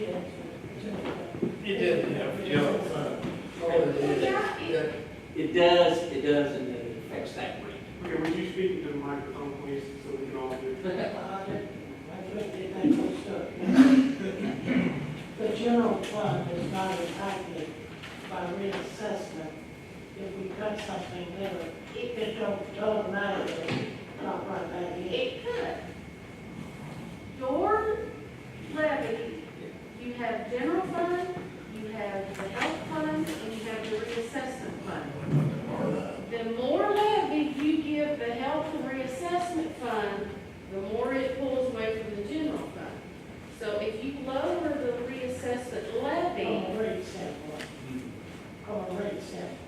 It doesn't have general fund. It does, and it affects that rate. Okay, would you speak to the microphone, please, so we can all hear? The general fund is not impacted by reassessment. If we cut something there, it don't automatically drop right back in. It could. Your levy, you have general fund, you have the health fund, and you have the reassessment fund. The more levy you give the health and reassessment fund, the more it pulls away from the general fund. So if you lower the reassessment levy, On a rate standpoint. On a rate standpoint.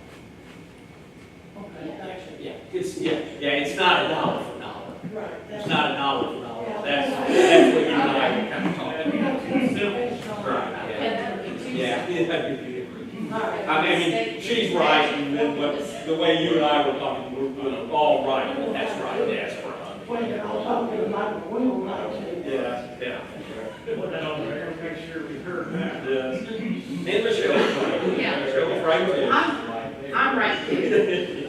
Okay, gotcha. Yeah, it's not a dollar for dollar. Right. It's not a dollar for dollar. Yeah. That's what you and I kind of talking about. Right. and that would be too. Yeah. I mean, she's right, and then the way you and I were talking, we're all right, but that's right, that's right. When you're all talking about, we will like to. Yeah. Put that on the record, make sure we heard that. Yes. And Michelle was right. Yeah. Michelle was right too. I'm right too.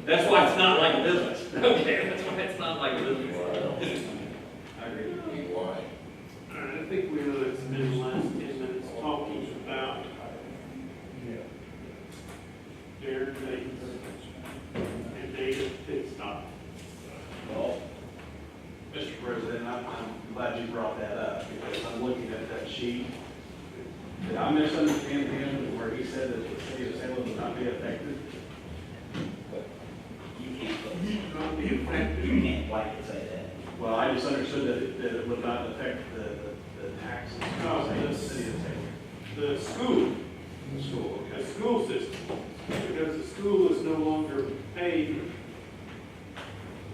That's why it's not like a business. Okay, that's why it's not like a business. I agree. All right, I think we know it's been the last 10 minutes talking about Darren Davis and David Pitstop. Well, Mr. President, I'm glad you brought that up, because I'm looking at that sheet. Did I misunderstand him where he said that the city of Salem would not be affected? Not be affected. You can't blanket say that. Well, I just understood that it would not affect the taxes. No, of the this- city of Salem. The school, The school, the okay. school system, because the school is no longer paid.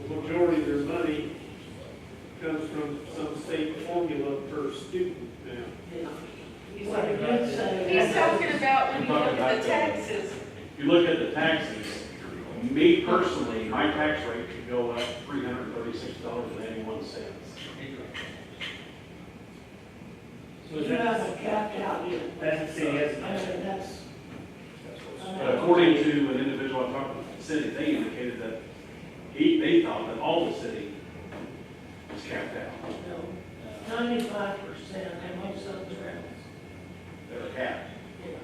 The majority of their money comes from some state formula per student now. What it did say. He's talking about when you look at the taxes. If you look at the taxes, me personally, my tax rate could go up $336.81. So You is that, haven't capped out yet. that's the city has. I mean, that's. But according to an individual I talked with the city, they indicated that they thought that all the city was capped out. 95% and most of the rest. They were capped. Yeah.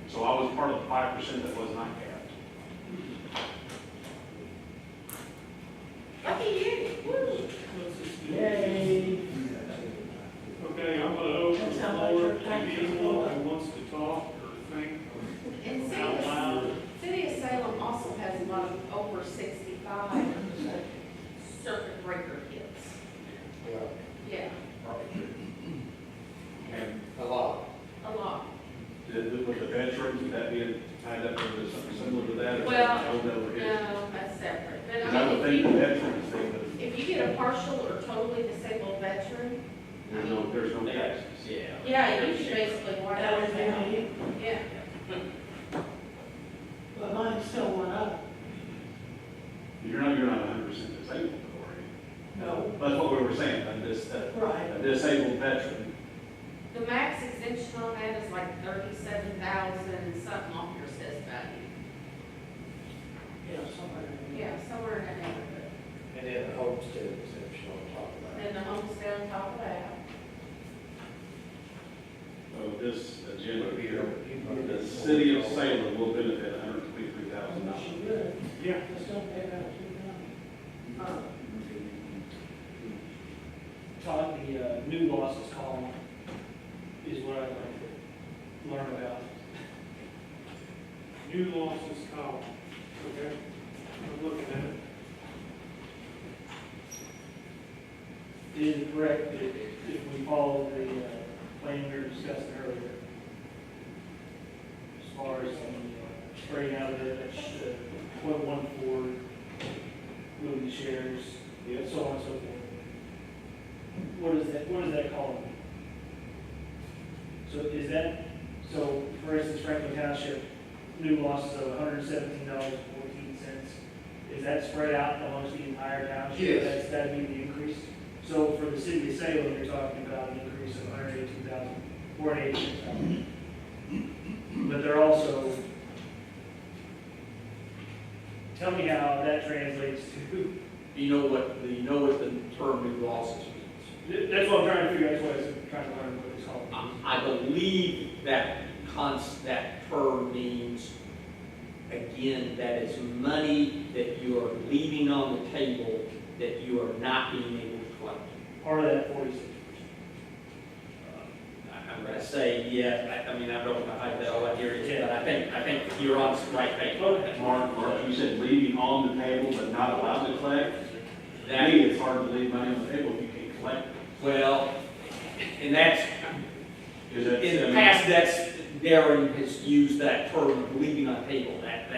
So I was part of the 5% that was not capped. Lucky you. Woo. Yay. Okay, I'm gonna open That's the how much floor your to taxes anyone go up. who wants to talk or think And out loud. City of Salem also has a lot of over 65 circuit breaker kids. Yeah, And A lot. a lot. with the veterans, would that be tied up into something similar to that? Or Well, something over here? No, that's separate. But Because I I would mean, think the veterans, they would, if you get a partial or totally disabled veteran, there's no taxes. Yeah. yeah, you should basically wipe That was that out. me. Yeah. But mine still went up. You're not 100% disabled, though, are you? No. That's what we were saying, Right. a disabled veteran. The max exemption on that is like 37,000 and something off your assessed value. Yeah, somewhere. Yeah, somewhere in that neighborhood. And then the homestead exemption on top of that. Then the homestead on top of that. So this agenda here, the city of Salem will benefit $123,000. She good. Yeah. Just don't pay that $2. Todd, the new losses column is what I'd like to learn about. New losses column, okay? I'm looking at it. Is it correct that if we follow the plan we were discussing earlier, as far as the spreading out of it, that's 0.14 moving shares, so on and so forth. What does that column mean? So is that, so for instance, Franklin Township, new losses of $117.14, is that spread out amongst the entire township? Yes. That'd be the increase? So for the city of Salem, you're talking about an increase of 182,000, 486,000. But they're also, tell me how that translates to, Do you know what the term new losses means? that's what I'm trying to figure out, that's why I'm trying to learn what it's called. I believe that that term means, again, that is money that you are leaving on the table that you are not being able to collect. Part of that 46%. I'm gonna say, yeah, I mean, I don't know how that here is, but I think you're on the right page. Mark, you said leaving on the table but not allowed to collect? To That, me, it's hard to leave money on the table if you can't collect. well, and that's, Is it? in the past, Darren has used that term, leaving on the table, that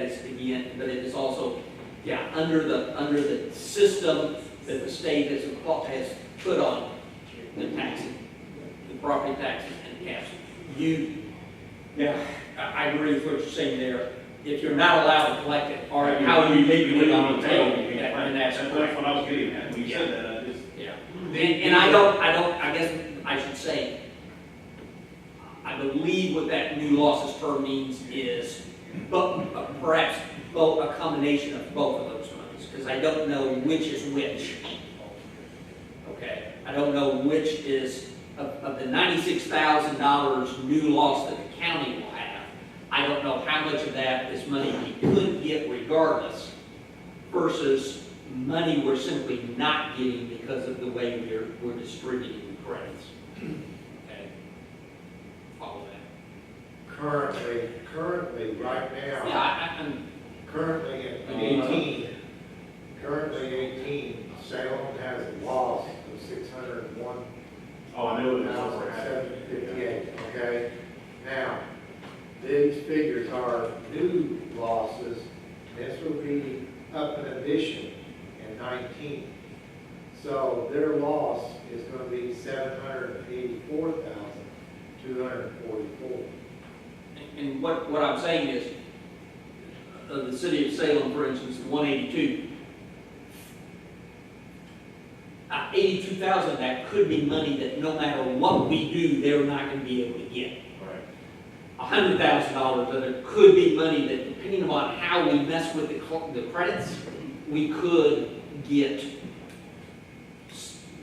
is again, but it is also, yeah, under the system that the state has put on the taxes, the property taxes and caps. I agree with what you're saying there. If you're not allowed to collect it, or how are you leaving it on the table? And that's correct. what I was getting at, when you said that, I just. Yeah. And I guess I should say, I believe what that new losses term means is, but perhaps both, a combination of both of those monies, because I don't know which is which. Okay, I don't know which is, of the $96,000 new loss that the county will have, I don't know how much of that is money we could get regardless versus money we're simply not getting because of the way we're distributing the credits. Okay? Follow that? Currently, right now. Yeah, I'm Currently in 18, Salem has a loss of 601,758, Oh, I knew it was. okay? Now, these figures are new losses, this will be up in addition in 19. So their loss is gonna be 784,244. And what I'm saying is, the city of Salem, for instance, 182, 82,000, that could be money that no matter what we do, they're not going to be able to get. $100,000 of it could be money that, depending upon how we mess with the credits, we could get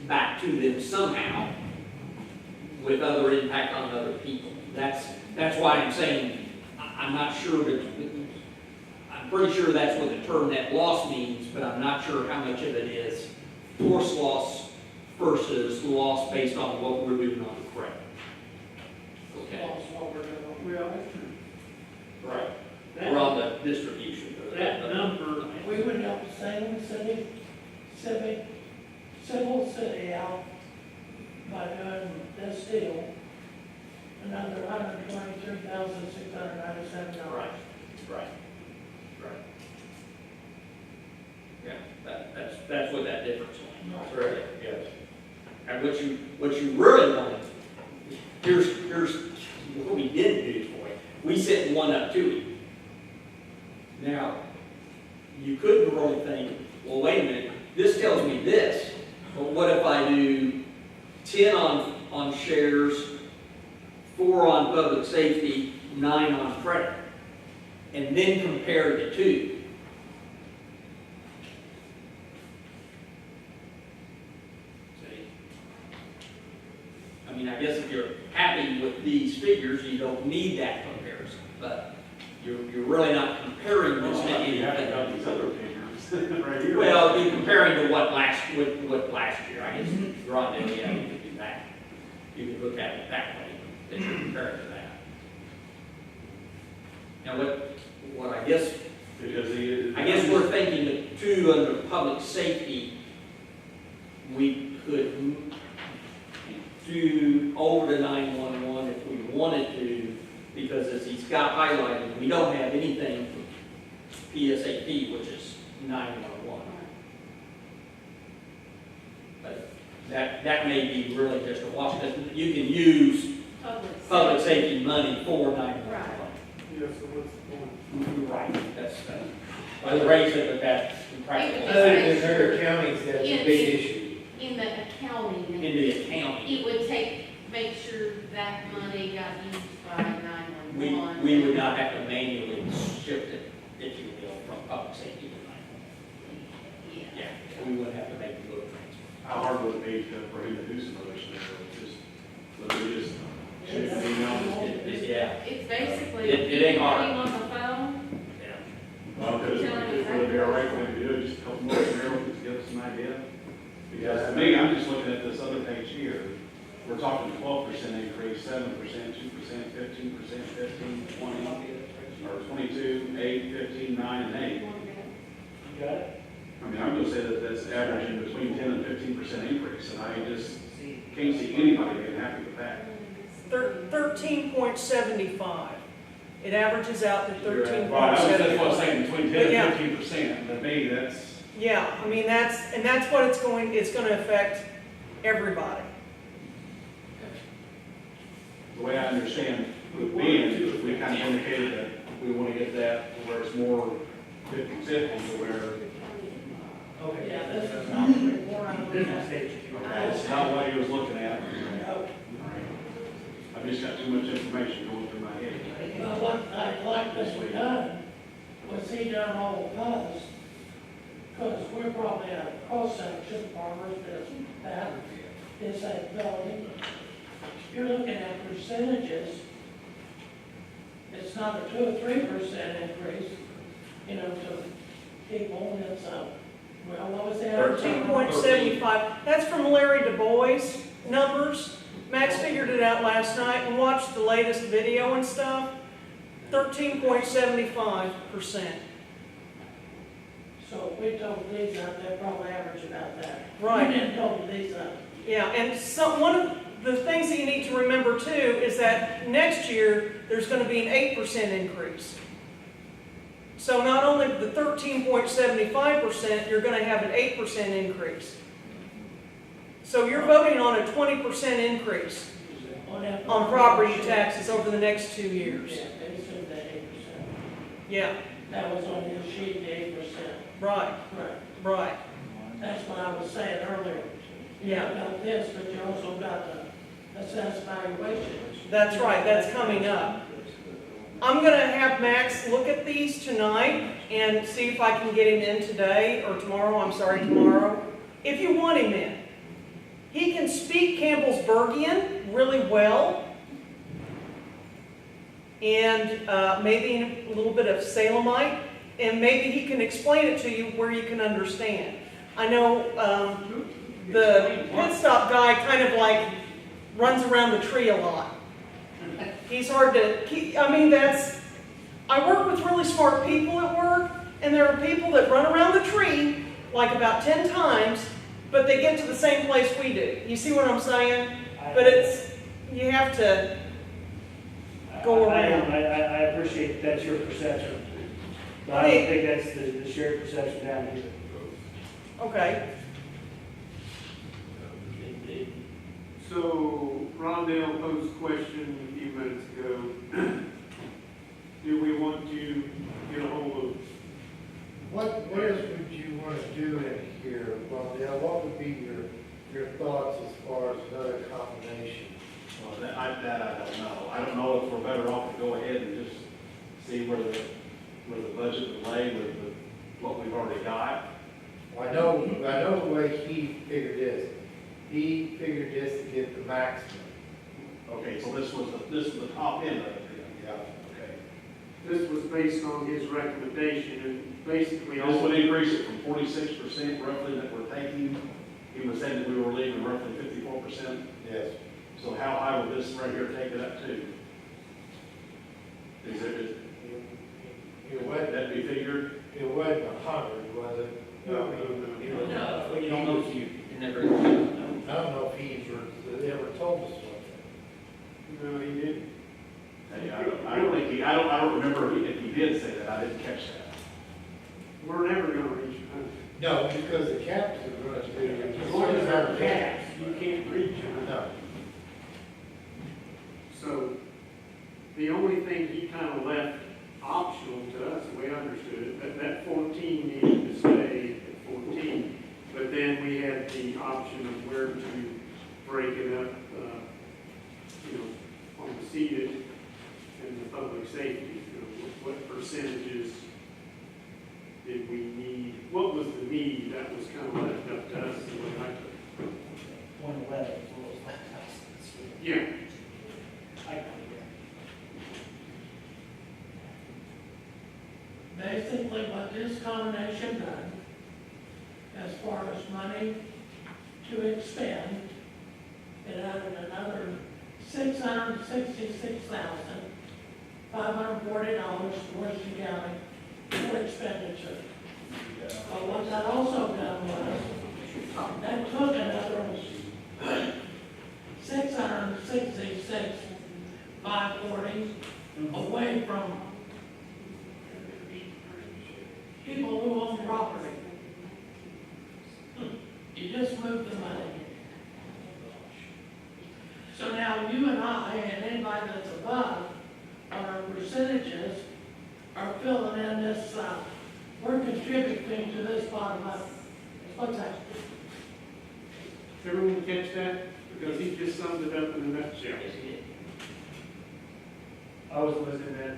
back to them somehow with other impact on other people. That's why I'm saying, I'm not sure that, I'm pretty sure that's what the term net loss means, but I'm not sure how much of it is force loss versus loss based on what we're doing on the credit. Okay? Lost what we're doing. Well, Right. that, We're on the distribution. that number, We would help Salem City, civil city out by doing this deal, another $123,697. Right. Yeah, that's what that difference is. Right, yes. And what you really want, here's what we didn't do for you. We sent one up to you. Now, you could really think, well, wait a minute, this tells me this, but what if I do 10 on shares, 4 on public safety, 9 on credit, and then compare the two? I mean, I guess if you're happy with these figures, you don't need that comparison, but you're really not comparing this to You haven't anything. got these other figures right here. Well, you're comparing to what last year, I guess, Rhonda, yeah, you could do that. You could look at it that way, that you're comparing to that. Now, what I guess we're thinking that too, under public safety, we could do over to 911 if we wanted to, because as he's got highlighted, we don't have anything for PSAP, which is 911. But that may be really just a wash, because you can use public safety money for 911. yeah, so what's the point? Right, that's, I raised it, but that's in practical. Other than other counties, that's a big issue. In the accounting. in the accounting. It would make sure that money got used by 911. We would not have to manually shift it, if you will, from public safety to 911. Yeah. Yeah, we would have to make the little transfer. How hard would it be for him to do some of this? Just, literally just shoot an email? Yeah. It's basically, It ain't hard. putting on the phone, Yeah. Well, because it would be all right for him to do it, just a couple more scenarios, just give us an idea. Because to me, I'm just looking at this other page here. We're talking 12% increase, 7%, 2%, 15%, 15, 20, or 22, 8, 15, 9, and 8. You got it? I mean, I'm gonna say that that's averaging between 10 and 15% increase, and I just can't see anybody being happy with that. 13.75. It averages out to That's what I'm 13.75. saying, between But 10 yeah. and 15%, to me, that's, Yeah, I mean, that's what it's going to affect everybody. the way I understand with being, we kind of indicated that we want to get that where it's more 50-50, to where Okay. Yeah, this is not the report I'm looking Business at. stage. that's not what he was looking at. No. I've just got too much information going through my head. But what I'd like this done, was he done all of us? Because we're probably at a cross-section, farmers, this, that, is that building. You're looking at percentages. It's not a 2 or 3% increase, you know, to people, and it's a, well, what was that? 13.75. That's from Larry DuBois numbers. Max figured it out last night and watched the latest video and stuff. 13.75%. So if we total these up, they'd probably average about that. Right. We didn't total these up. Yeah, and one of the things that you need to remember too is that next year, there's going to be an 8% increase. So not only the 13.75%, you're going to have an 8% increase. So you're voting on a 20% increase on property taxes over the next 2 years. Yeah, they said that 8%. Yeah, That was on your sheet, the 8%. right, Right. right. That's what I was saying earlier. You Yeah, got this, but you also got the assessed valuation. that's right, that's coming up. I'm going to have Max look at these tonight and see if I can get him in today or tomorrow, tomorrow. If you want him in. He can speak Campbellsburgian really well. And maybe a little bit of Salemite. And maybe he can explain it to you where you can understand. I know the pit stop guy kind of like runs around the tree a lot. He's hard to keep, I work with really smart people at work, and there are people that run around the tree like about 10 times, but they get to the same place we do. You see what I'm saying? But you have to go around. I appreciate that's your perception. But I don't think that's the shared perception down here. Okay. So Rondell posed a question a few minutes ago. Do we want to get a hold of? What else would you want to do in here, Rondell? What would be your thoughts as far as another combination? Well, that I don't know. I don't know if we're better off to go ahead and just see where the budget would lay with what we've already got. I know the way he figured this. He figured this to get the maximum. Okay, so this was the top end of it. Yeah. Okay. This was based on his recommendation, and basically This would increase it from 46% roughly that we're taking. He was saying that we were leaving roughly 54%. Yes. So how high would this right here take it up to? Is it, It would wasn't, that be figured? it wasn't 100, was it? No. No, you don't know if you never. I don't know if he ever told us what. No, he didn't. Hey, I don't remember if he did say that. I didn't catch that. We're never gonna reach 100. No, because the caps are going to be. As long as our caps, you can't reach 100. No. So the only thing he kind of left optional to us, the way I understood it, that 14 needed to stay at 14. But then we had the option of where to break it up, on the seated and the public safety. What percentages did we need? What was the need? That was kind of left up to us. And what I took. 111 is what was left out this week. Yeah. I got it, Basically, what this combination done, as far as money to expend, it added another $666,540 to Washington County for expenditure. But what that also done was, that took another $666,540 away from people who own property. You just move the money. So now you and I, and anybody that's above, on our percentages, are filling in this, we're contributing to this bottom up. What's that? Everyone catch that? Because he just summed it up in a nutshell. I wasn't listening then.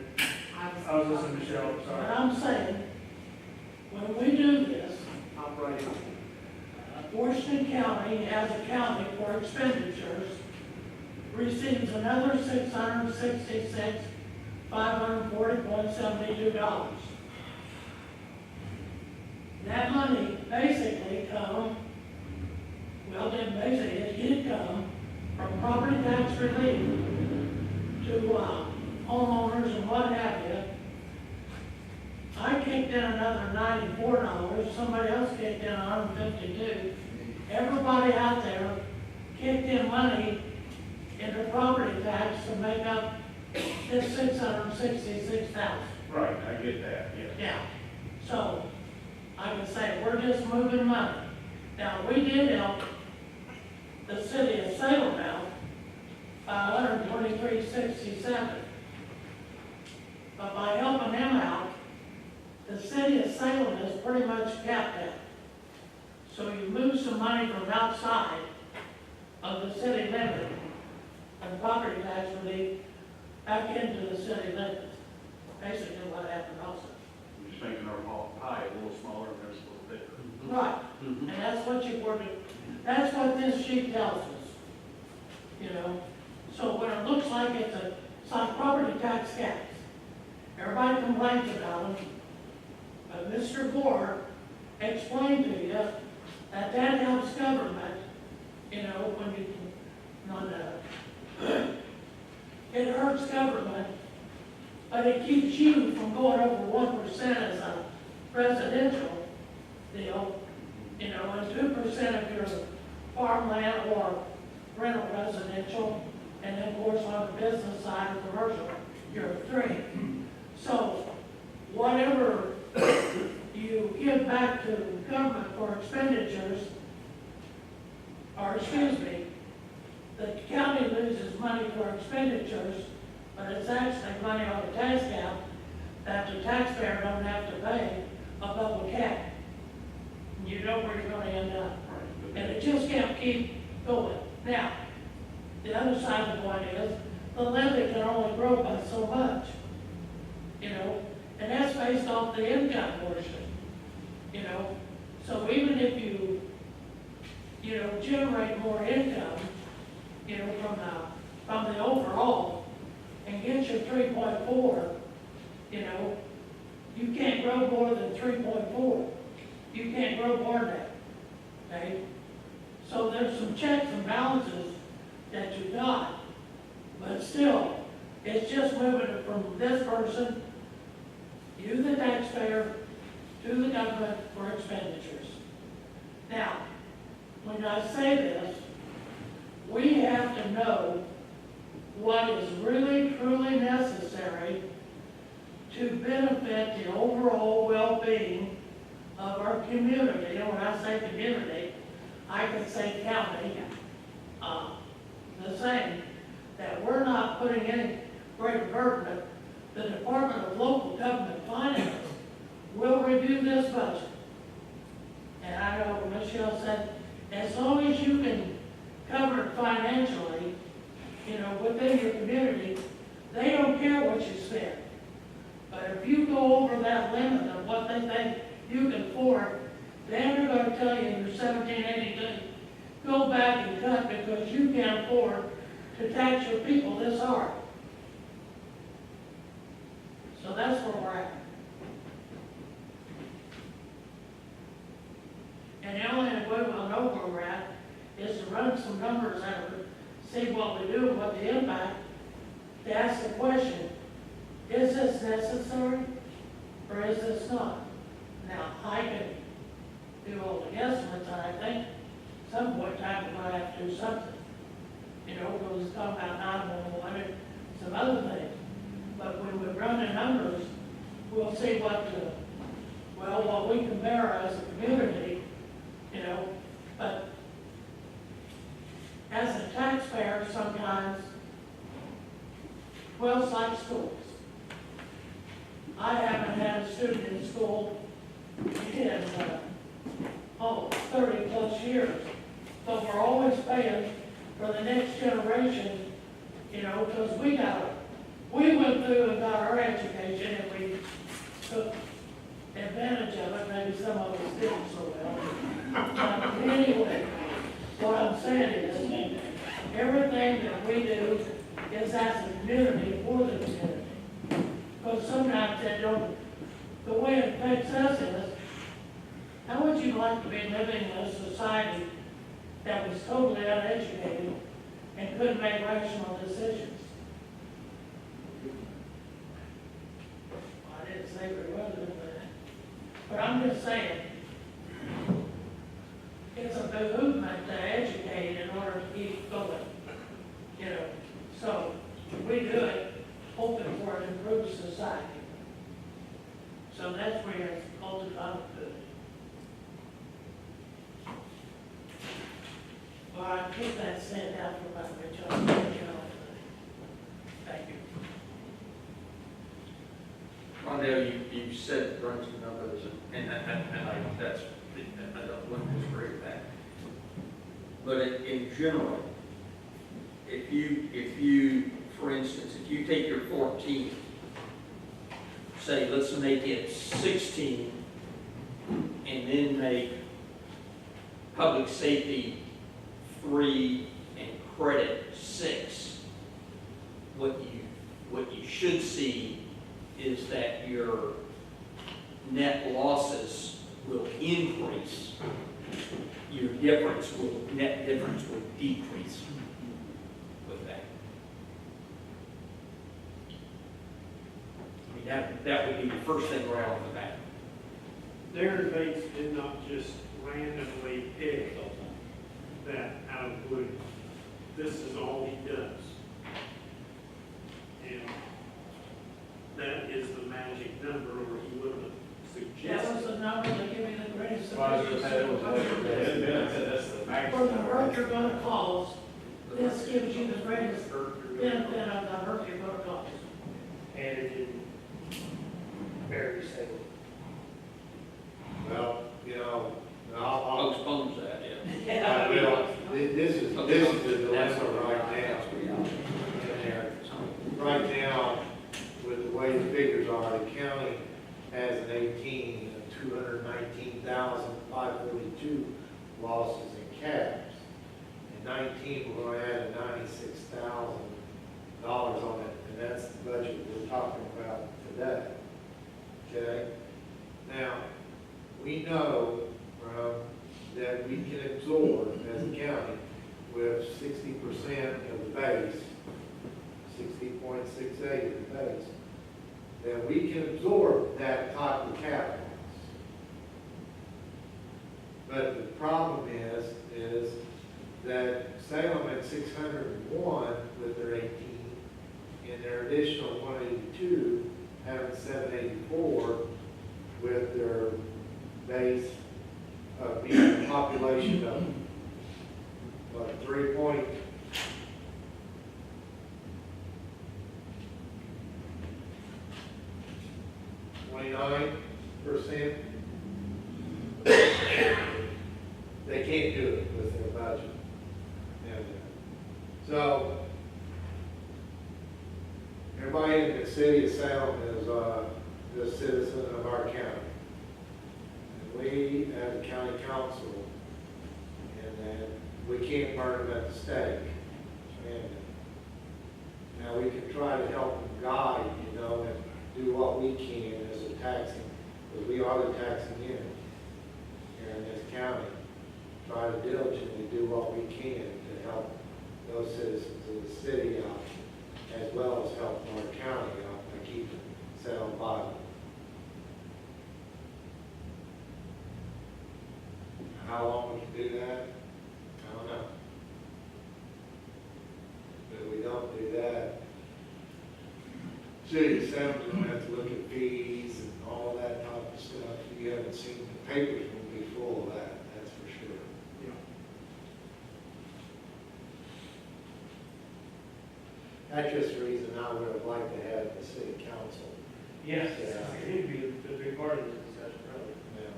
I was listening to Michelle, But sorry. I'm saying, when we do this, Hop right in. Washington County, as a county for expenditures, receives another $666,540.72. That money basically it did come from property tax relief to homeowners and what have you. I kicked in another $94, somebody else kicked in $152. Everybody out there kicked in money into property tax to make up this $666,000. Right, I get that, yeah. Yeah, so, I can say, we're just moving money. Now, we did help the city of Salem out by $123.67. But by helping them out, the city of Salem is pretty much capped out. So you move some money from outside of the city limit and property tax relief back into the city limits. Basically what happened also. We're just making our pie a little smaller and theirs a little bigger. Right, and that's what that's what this sheet tells us. So when it looks like it's like property tax caps, everybody complains about them, but Mr. Gore explained to you that helps government, when you, it hurts government, but it keeps you from going over 1% as a residential deal, and 2% of your farmland or rental residential, and then of course on the business side or commercial, you're 3. So whatever you give back to government for expenditures, the county loses money for expenditures, but it's actually money on the tax cap that the taxpayer don't have to pay above the cap. You know where you're gonna end up. And it just can't keep going. Now, the other side of the coin is, the levy can only grow by so much. And that's based off the income portion. So even if you, generate more income, from the overall, and get your 3.4, you can't grow more than 3.4. You can't grow more than that, okay? So there's some checks and balances that you got, but still, it's just moving it from this person, you the taxpayer, to the government for expenditures. Now, when I say this, we have to know what is really truly necessary to benefit the overall well-being of our community. And when I say community, I can say county, the same, that we're not putting any greater burden. The Department of Local Government Finance will review this budget. And I know Michelle said as long as you can cover it financially, you know, within your community, they don't care what you spend. But if you go over that limit of what they think you can afford, then they're gonna tell you in your 1782, go back and cut because you can't afford to tax your people this hard. So that's where we're at. And the only way we'll know where we're at is to run some numbers out of it, see what we do and what the impact, to ask the question, is this necessary or is this not? Now, I can do all the guesstimates, and I think some point in time we're gonna have to do something. You know, we'll just talk about 911 and some other things. But when we run the numbers, we'll see what we can bear as a community, you know, but as a taxpayer, sometimes, well, it's like schools. I haven't had a student in school in, 30 plus years, but we're always paying for the next generation, you know, because we went through and got our education and we took advantage of it, maybe some of us didn't so well. Anyway, what I'm saying is, everything that we do is as a community for the community. Because sometimes they don't, the way it affects us is, how would you like to be living in a society that was totally uneducated and couldn't make rational decisions? I didn't say we wasn't, but I'm just saying, it's a behoovement to educate in order to keep going, you know. So we do it hoping for an improved society. So that's where it's ultimately good. Well, I keep that sent out for about Rich. Thank you. Rondell, you said run some numbers, and I don't disagree with that. But in general, if you, for instance, if you take your 14, say, let's make it 16, and then make public safety 3 and credit 6, what you should see is that your net losses will increase. Your net difference will decrease with that. I mean, that would be the first thing right off the bat. Darren Bates did not just randomly pick that out of the blue. This is all he does. And that is the magic number, or he wouldn't have That suggested. was the number that gave me the greatest. Well, I was gonna say, that's the max. For the hurt you're gonna cause, this gives you the greatest benefit of the hurt you're gonna cause. And it didn't very stable. Well, you know, I'll, Postpones that, yeah. I will, this is the dilemma right now. in there. Right now, with the way the figures are, the county has an 219,542 losses in cabs. In 19, we're going to add $96,000 on it, and that's the budget we're talking about today. Okay? Now, we know that we can absorb as a county with 60% of the base, 60.68 of the base, that we can absorb that type of capital. But the problem is that Salem at 601 with their 18, and their additional 182 having 784 with their base of being a population of what, 3.29%. They can't do it with And so, everybody in the city of Salem is a citizen of our county. And we, as a county council, and then we can't burn them at the stake. And now we can try to help them guide, you know, and do what we can as a taxing, because we are the taxing unit here in this county. Try to diligently do what we can to help those citizens of the city out, as well as help our county out by keeping Salem viable. How long we can do that, I don't know. But if we don't do that, city of Salem's gonna have to look at fees and all that type of stuff. You haven't seen, the papers will be full of that, that's for sure. That's just the reason I would have liked to have the city council. Yes, Yeah. it'd be a big part of the discussion, probably. Yeah.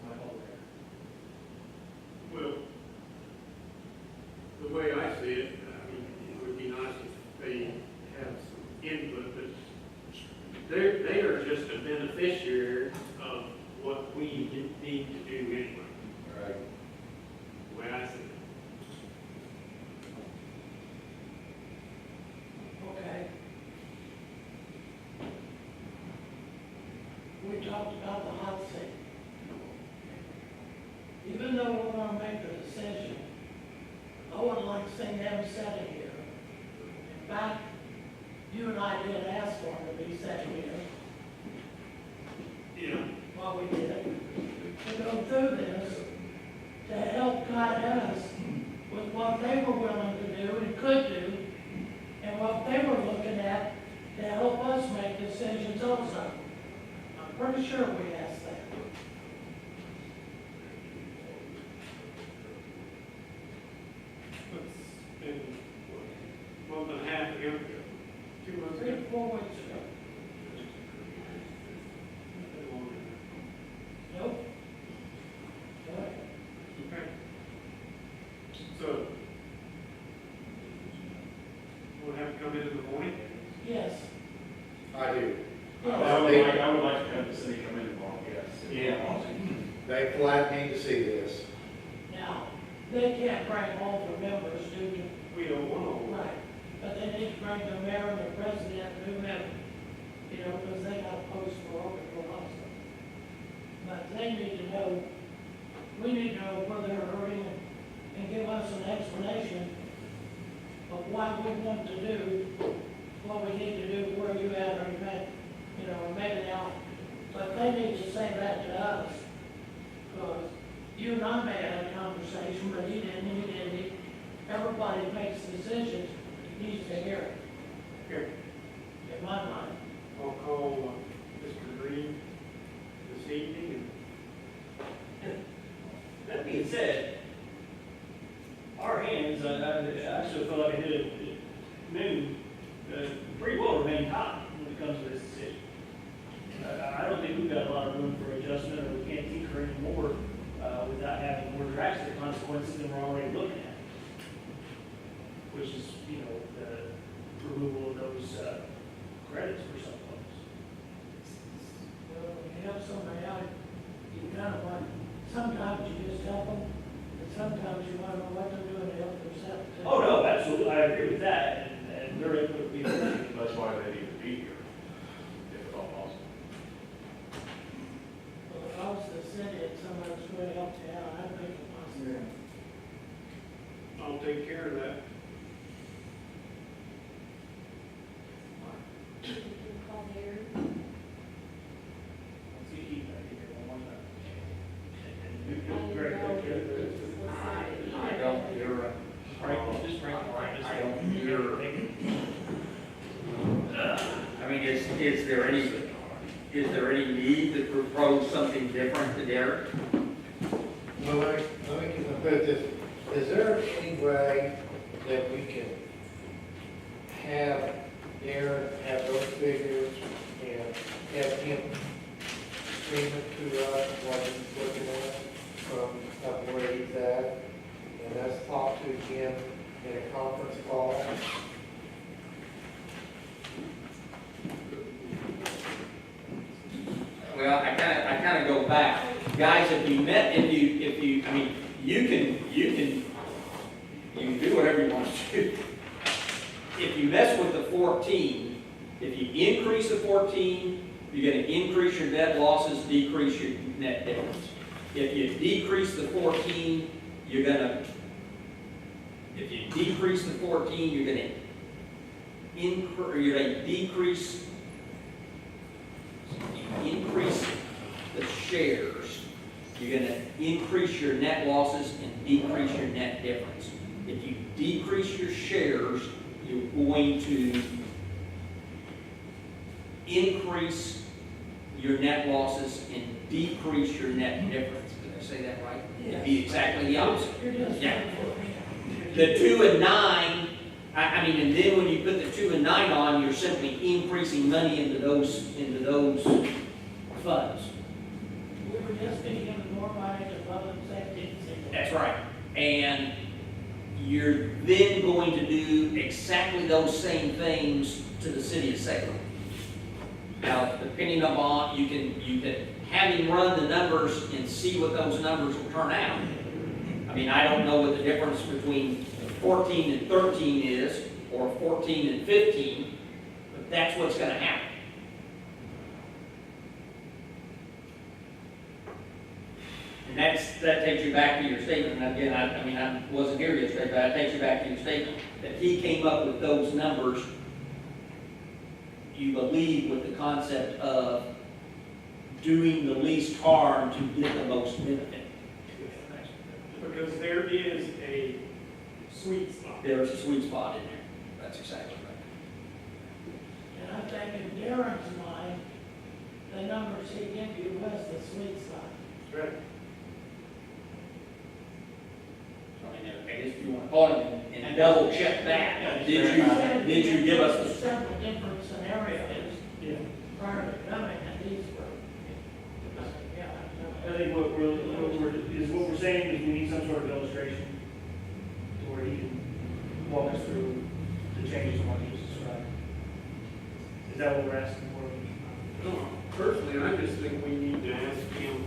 My whole Well, the way I see it, I mean, it would be nice if they have some input, but they are just a beneficiary of what we need to do anyway, Right. the way I see it. Okay. We talked about the hot seat. Even though we're gonna make the decision, I wouldn't like to see them sitting here. In fact, you and I did ask for them to be sitting here. Yeah. What we did, to go through this, to help guide us with what they were willing to do and could do, and what they were looking at to help us make decisions also. I'm pretty sure we asked that. It's been, what, month and a half ago, 2 months 3 ago. to 4 weeks ago. Nope. Nope. Okay. So, we'll have to come in the morning? Yes. I do. Yes. I would like to have the city come in tomorrow, yes. They flat need to see this. Now, they can't bring all the members due to, We don't want to. right, but they need to bring the mayor and the president, whomever, you know, because they got to post for open for also. But they need to know, we need to know where they're hurting and give us an explanation of why we want to do what we need to do, where you at, or you made, you know, made it out. But they need to say that to us, because you and I may have had a conversation, but he didn't. Everybody makes decisions, needs to hear it, Here, in my mind. I'll call Mr. Green this evening That being said, our hands, I still feel like I did at noon, pretty well remain tied when it comes to this decision. I don't think we've got a lot of room for adjustment, or we can't tinker anymore without having more drastic consequences than we're already looking at. Which is, you know, the removal of those credits for some folks. Well, when you help somebody out, you kind of want, sometimes you just help them, and sometimes you want to know what they're doing to help themselves too. Oh, no, absolutely, I agree with that, and their input would be appreciated. That's why they need to be here, if at all possible. Well, if I was the city and somebody was going to help you out, I'd make it possible. I'll take care of that. You can call Gary. Let's see, keep that here one more time. Very quick. I don't, you're right. Just break the line, just I don't hear. I mean, is there any need to propose something different to Derek? Well, let me put it this, is there any way that we can have Darren have those figures and have him stream it to us what he's looking at from up where he's at? And that's again in a conference call. Well, I kind of go back. Guys, if you, I mean, you can do whatever you want to do. If you mess with the 14, if you increase the 14, you're gonna increase your net losses, decrease your net difference. If you decrease the 14, you're gonna, if you decrease the 14, you're gonna decrease the shares, you're gonna increase your net losses and decrease your net difference. If you decrease your shares, you're going to increase your net losses and decrease your net difference. Did I say that right? It'd be exactly the opposite. Yeah. The 2 and 9, I mean, and then when you put the 2 and 9 on, you're simply increasing money into those funds. We were just getting more money to public safety. That's right. And you're then going to do exactly those same things to the city of Salem. Now, depending upon, you can have him run the numbers and see what those numbers will turn out. I mean, I don't know what the difference between 14 and 13 is, or 14 and 15, but that's what's gonna happen. And that takes you back to your statement, and again, I mean, I wasn't here yesterday, but that takes you back to your statement, that he came up with those numbers, you believe, with the concept of doing the least harm to get the most benefit. Because there is a sweet spot. There's a sweet spot in there. That's exactly right. And I think in Darren's mind, the numbers he gave you was the sweet spot. That's right. I mean, I guess if you want to call it and double check that, did you give us the? Several different scenarios Yeah. prior to coming, and these were, yeah. I think what we're saying is we need some sort of illustration to where he can walk us through the changes in what he just described. Is that what we're asking for? No, personally, I just think we need to ask him,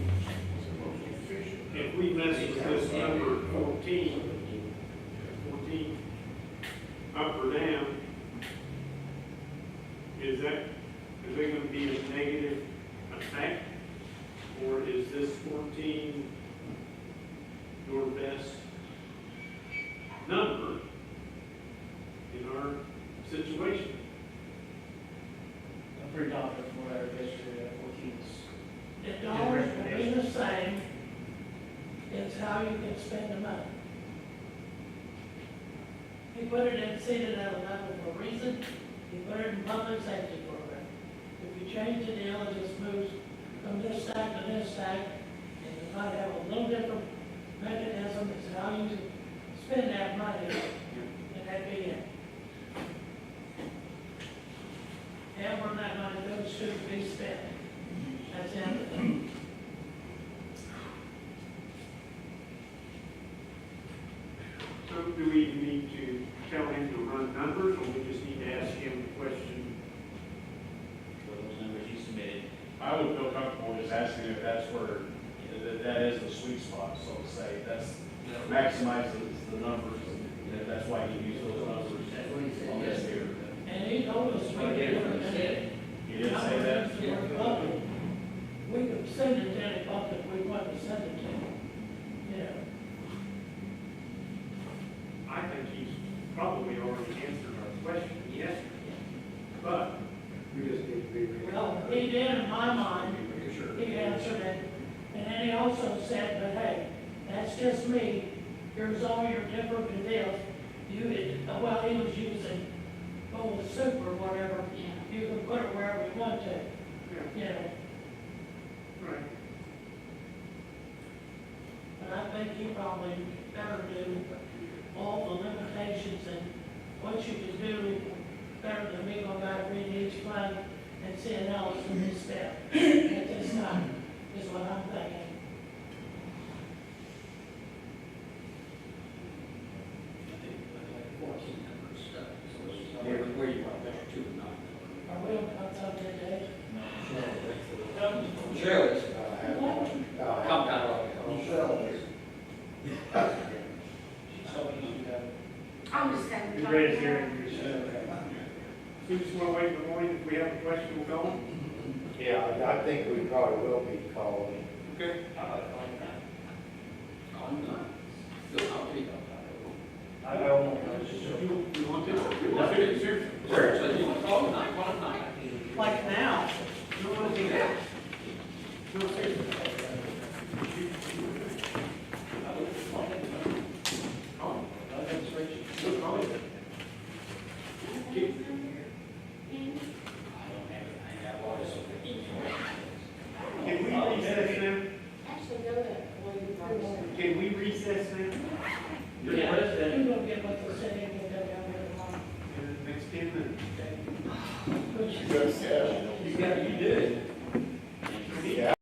if we mess with this number 14, up or down, is there going to be a negative effect? Or is this 14 your best number in our situation? I'm pretty confident from what I read yesterday that 14 is. The dollars will be the same, it's how you can spend the money. He put it in seated at a level for a reason, he put it in public safety program. If you change the deal, it just moves from this stack to this stack, and you might have a little different mechanism, it's how you spend that money, and that'd be it. However that money goes to be spent, that's it. So do we need to tell him to run numbers, or we just need to ask him the question? For those numbers you submitted. I would feel comfortable just asking if that's where, that is the sweet spot, so to say. That's maximizes the numbers, and if that's why you use those numbers on this here. And he told us we could You did say that? We could send it to anybody if we wanted to send it to him. You know, I think he's probably already answered our question, yes. But We just need to be realistic. well, he did in my mind, he answered it. And then he also said, but hey, that's just me, here's all your different deals. Well, he was using old soup or whatever, you can put it wherever you want to, you know. right. But I think he probably better do all the limitations and what you can do better than me going back reading each fund and seeing how it's in this step at this time, is what I'm thinking. something, Dave? Shirley's, Uh, come down. She's hoping you have. I'm just having. Be ready to hear it. We just want to wait in the morning, if we have a question, we'll call them. Yeah, I think we probably will be calling. Okay. I don't know, I was just joking. You want to? You want to? Sure. Sure, so you want to call tonight, call tonight. Like now. You don't want to do that? No, seriously. Can we recess now? Actually, go there. Can we recess now? Yeah. You're gonna get what they said, and get that down there tomorrow. In the next 10 minutes. Which- You got, you did.